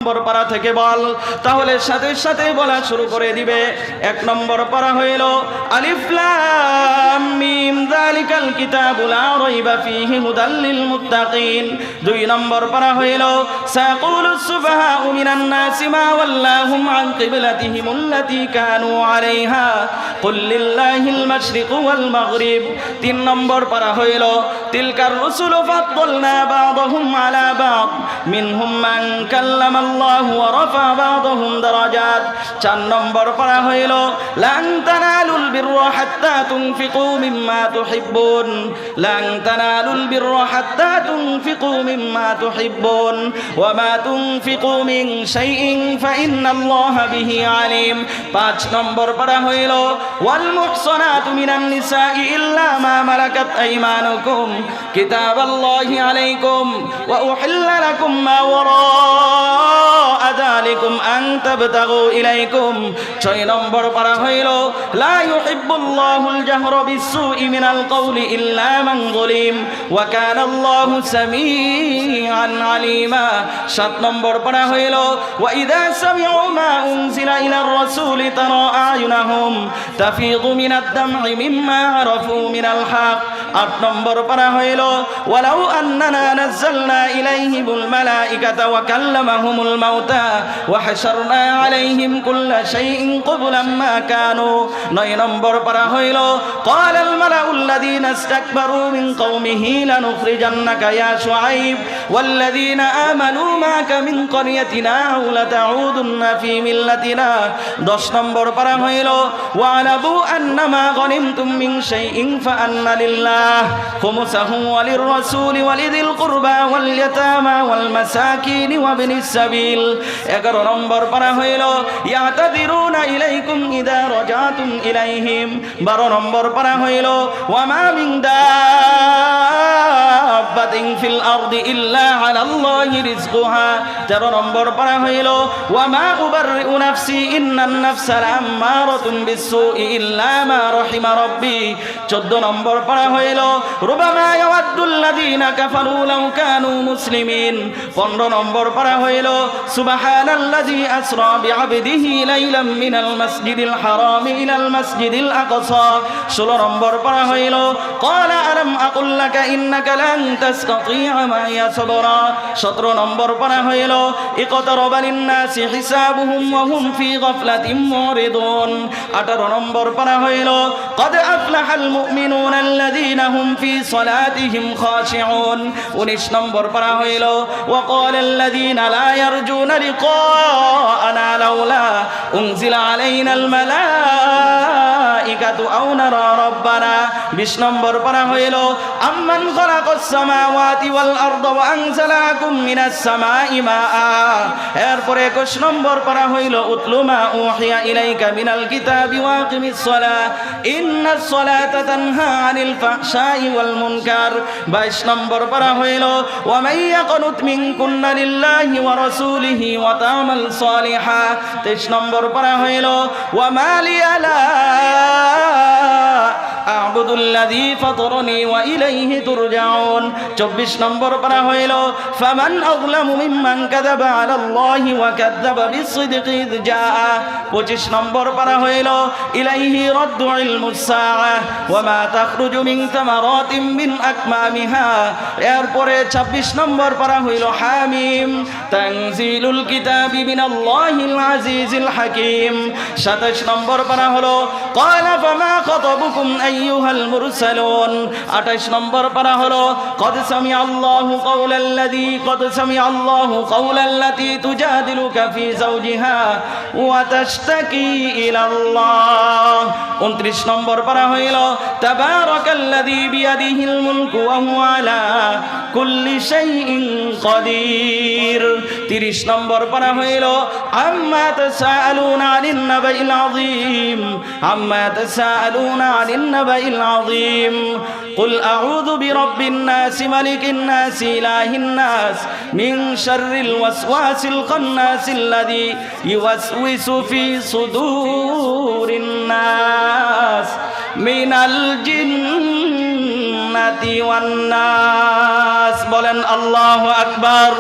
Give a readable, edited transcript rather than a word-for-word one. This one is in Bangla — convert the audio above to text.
নম্বর পারা থেকে বল, তাহলে সাথে সাথে বলা শুরু করে দিবে। এক নম্বর পারা হইল আলিফ লাম মিম যালিকাল কিতাবু লা রাইবা ফীহি হুদাল লিল মুত্তাকিন। দুই নম্বর পারা হইল সায়াকুলুস সুফাহাউ মিনান নাসি মা ওয়াল্লাহুম আন কিবলাতিহিম আল্লাতী কানু আলাইহা কুল লিল্লাহিল মাশরিকু ওয়াল মাগরিব। তিন নম্বর পারা হইল তিলকার রুসুলু ফাদ্দালনা বা'দাহুম আলা বা'দ মিনহুম মান কাল্লামা আল্লাহু ওয়া রাফা বা'দাহুম দারাজাত। চার নম্বর পারা হইল লান তানালুল বিররা হাত্তা তুনফিকু মিম্মা তুহিব্বুন, লান তানালুল বিররা হাত্তা তুনফিকু মিম্মা তুহিব্বুন ওয়া মা তুনফিকু মিন শাইইন ফাইন্নাল্লাহা বিহি আলিম। পাঁচ নম্বর পারা হইল ওয়াল মুহসানাতু মিনান নিসাই ইল্লা মা মালাকাত আইমানুকুম কিতাবাল্লাহি আলাইকুম ওয়া উহিল্লা লাকুম মা ওয়ারা যালিকুম আন তাবতাগু ইলাইকুম। ছয় নম্বর পারা হইল লা ইউহিব্বুল্লাহুল জাহরা বিসসুই মিনাল কওলি ইল্লা মান যুলিম ওয়া কানাল্লাহু সামিআন আলিমা। সাত নম্বর পারা হইল ওয়া ইযা সামি'ু মা উনজিলা ইলার রাসূলি তারা আয়ুনাহুম তাফিযু মিনাদ দাম'i মিম্মা আরাফু মিনাল হক। আট নম্বর পারা হইল ওয়ালাউ আন্নানা নাযালনা ইলাইহিমুল মালাইকাতা ওয়া কাল্লামাহুমুল মাউতা ওয়া হাশারনা আলাইহিম কুল্লা শাইইন ক্বাবলাম মা কানু। নয় নম্বর পারা হইল ক্বালাল মালাউল লাযীনা ইসতাকবারু মিন কওমিহি লানুখরিজান্নাকা ইয়া শুআইব ওয়াল্লাযীনা আমানু মাকা মিন ক্বরিয়াতিনা আও লাতাউদুন্না ফী মিল্লাতিনা। 10 নম্বর পারা হইল ওয়ালাবু আন্নামা গনিমতুম মিন শাইইন ফাআন্না লিল্লাহ খুমুসাহু ওয়ালির রাসূলি ওয়ালিযিল কুরবা ওয়াল ইয়াতামা ওয়াল মাসাকিন ওয়া ইবনিস সাবিল। 11 নম্বর পারা হইল ইয়াতাদিরুনা ইলাইকুম ইযা রাজাতুম ইলাইহিম। 12 নম্বর পারা হইল ওয়া মা মিন দাব্বাতিন ফিল আরদি ইল্লা আলাল্লাহি রিজকুহা। 13 নম্বর পারা হইল ওয়া মা উবাররিউ নাফসি ইন্নান নাফসা লাম্মারাতুন বিসসুই ইল্লা মা রাহিমা রাব্বি। 14 নম্বর পারা হইল রুবামা ইয়াওয়াদ্দুল লাযীনা কাফারু লাউ কানু মুসলিমিন। 15 নম্বর পারা হইল সুবহানাল্লাযী আসরা বিআবদিহি লাইলাম মিনাল মাসজিদিল হারাম ইলাল মাসজিদিল আকসা। 16 নম্বর পারা হইল ক্বালা আলাম আকুল লাকা ইন্নাকা লান তাসতাতিআ মা'ইয়া সাবরা। 17 নম্বর পারা হইল ইকতারাবা লিন-নাসি হিসাবুহুম ওয়া হুম ফী গাফলাতিন মুরিদুন। 18 নম্বর পারা হইল ক্বাদ আফলাহাল মুমিনুনা আল্লাযীনা হুম ফী সালাতিহিম খাশিউন। 19 নম্বর পারা হইল ওয়া ক্বালাল্লাযীনা লা ইয়ারজুনা লিকাআনা লাউলা উনজিলা আলাইনাল মালাইকাতু আও নারা রাব্বানা। 20 নম্বর পারা হইল আম্মান খালাকাস সামাওয়াতি ওয়াল আরদা ওয়া আনজালা লাকুম মিনাস সামাই মাআ। এরপরে 21 নম্বর পারা হইল উতলু মা উহিয়া ইলাইকা মিনাল কিতাবি ওয়া আকিমিস সালাহ ইন্নাস সালাতা তানহা আনিল ফাহশাই ওয়াল মুনকার। 22 নম্বর পারা হইল ওয়া মান ইয়াকুনুত মিনকুন্না লিল্লাহি ওয়া রাসূলিহি ওয়া তা'মাল সালিহা। 23 নম্বর পারা হইল ওয়া মা লিয়া লা আ'বুদুল্লাযী ফাতারানি ওয়া ইলাইহি তুরজাউন। 24 নম্বর পারা হইল ফামান আযলামু মিম্মান কাযাবা আলাল্লাহি ওয়া কাযাবা বিস-সিদকি ইয জাআ। 25 নম্বর পারা হইল ইলাইহি রাদ্দু ইলমুস সাআহ ওয়া মা তাখরুজু মিন সামারাতিন মিন আকমামিহা। এরপরে 26 নম্বর পারা হইল হামিম তানজিলুল কিতাবি মিনাল্লাহিল আজিজিল হাকীম। 27 নম্বর পারা হলো ক্বালা ফামা খাতাবুকুম আইয়ুহাল মুরসালুন। 28 নম্বর পারা হলো ক্বাদ সামিআল্লাহু কাওলাল্লাতী তুজাদিলুকা ফী যাওজিহা ওয়া তাশতাকি ইলাল্লাহ। 29 নম্বর পারা হইল তাবারাকাল্লাযী বিয়াদিহিল মুলকু ওয়া হুয়া আলা কুল্লি শাইইন কাদির। 30 নম্বর পারা হইল আম্মা তাসাআলুনা আনিন নাবাইল আযীম আম্মা তাসাআলুনা আনিন নাবাইল আযীম কুল আউযু বিরাব্বিন নাস মালিকিন নাস ইলাহিন নাস মিন শাররিল ওয়াসওয়াসিল খান্নাসিল্লাযী ইউওয়াসওয়িসু ফী সুদুরিন নাস মিনাল জিন্নাতি ওয়ান নাস। বলেন আল্লাহু আকবার।